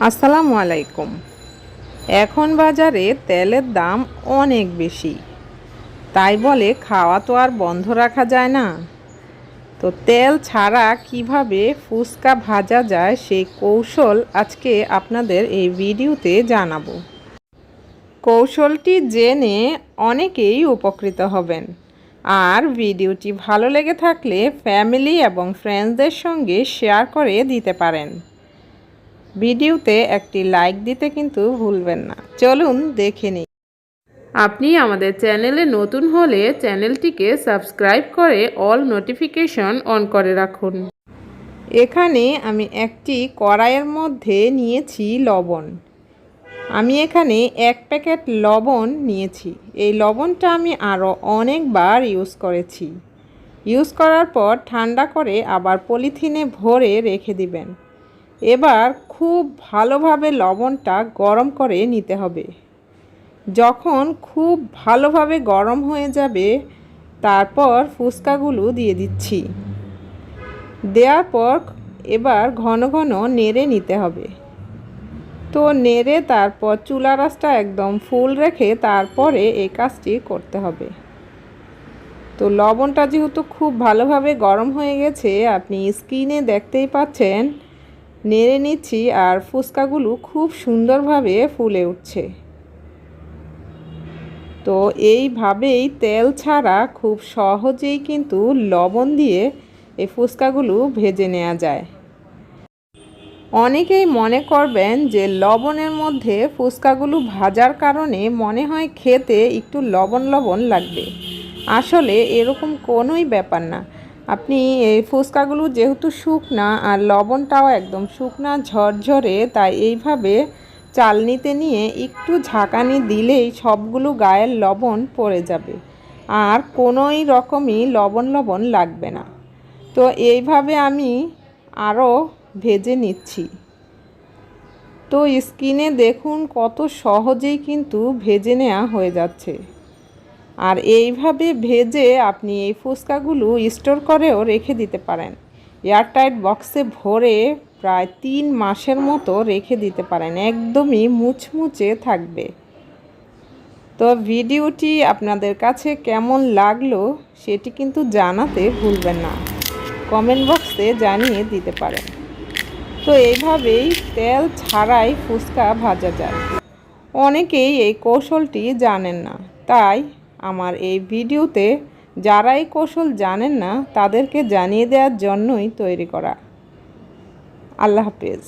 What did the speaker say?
আসসালামু আলাইকুম। এখন বাজারে তেলের দাম অনেক বেশি, তাই বলে খাওয়া তো আর বন্ধ রাখা যায় না। তো তেল ছাড়া কিভাবে ফুচকা ভাজা যায় সেই কৌশল আজকে আপনাদের এই ভিডিওতে জানাবো। কৌশলটি জেনে অনেকেই উপকৃত হবেন। আর ভিডিওটি ভালো লেগে থাকলে ফ্যামিলি এবং ফ্রেন্ডসদের সঙ্গে শেয়ার করে দিতে পারেন। ভিডিওতে একটি লাইক দিতে কিন্তু ভুলবেন না। চলুন দেখে নিই। আপনি আমাদের চ্যানেলে নতুন হলে চ্যানেলটিকে সাবস্ক্রাইব করে অল নোটিফিকেশন অন করে রাখুন। এখানে আমি একটি কড়াইয়ের মধ্যে নিয়েছি লবণ। আমি এখানে 1 প্যাকেট লবণ নিয়েছি। এই লবণটা আমি আরও অনেকবার ইউজ করেছি। ইউজ করার পর ঠান্ডা করে আবার পলিথিনে ভরে রেখে দিবেন। এবার খুব ভালোভাবে লবণটা গরম করে নিতে হবে। যখন খুব ভালোভাবে গরম হয়ে যাবে, তারপর ফুচকাগুলো দিয়ে দিচ্ছি। দেওয়ার পর এবার ঘন ঘন নেড়ে নিতে হবে। তো নেড়ে তারপর চুলার আঁচটা একদম ফুল রেখে তারপরে এই কাজটি করতে হবে। তো লবণটা যেহেতু খুব ভালোভাবে গরম হয়ে গেছে, আপনি স্ক্রিনে দেখতেই পাচ্ছেন, নেড়ে নিচ্ছি আর ফুচকাগুলো খুব সুন্দরভাবে ফুলে উঠছে। তো এইভাবেই তেল ছাড়া খুব সহজেই কিন্তু লবণ দিয়ে এই ফুচকাগুলো ভেজে নেওয়া যায়। অনেকেই মনে করবেন যে লবণের মধ্যে ফুচকাগুলো ভাজার কারণে মনে হয় খেতে একটু লবণ লবণ লাগবে। আসলে এরকম কোনোই ব্যাপার না। আপনি এই ফুচকাগুলো যেহেতু শুকনা আর লবণটাও একদম শুকনা ঝরঝরে, তাই এইভাবে চালনিতে নিয়ে একটু ঝাঁকানি দিলেই সবগুলো গায়ের লবণ পড়ে যাবে আর কোনোই রকমই লবণ লবণ লাগবে না। তো এইভাবে আমি আরও ভেজে নিচ্ছি। তো স্ক্রিনে দেখুন কত সহজেই কিন্তু ভেজে নেওয়া হয়ে যাচ্ছে। আর এইভাবে ভেজে আপনি এই ফুচকাগুলো স্টোর করেও রেখে দিতে পারেন। এয়ারটাইট বক্সে ভরে প্রায় 3 মাসের মতো রেখে দিতে পারেন, একদমই মুচমুচে থাকবে। তো ভিডিওটি আপনাদের কাছে কেমন লাগলো সেটি কিন্তু জানাতে ভুলবেন না, কমেন্ট বক্সে জানিয়ে দিতে পারেন। তো এইভাবেই তেল ছাড়াই ফুচকা ভাজা যায়। অনেকেই এই কৌশলটি জানেন না, তাই আমার এই ভিডিওতে যারা এই কৌশল জানেন না তাদেরকে জানিয়ে দেওয়ার জন্যই তৈরি করা। আল্লাহ হাফেজ।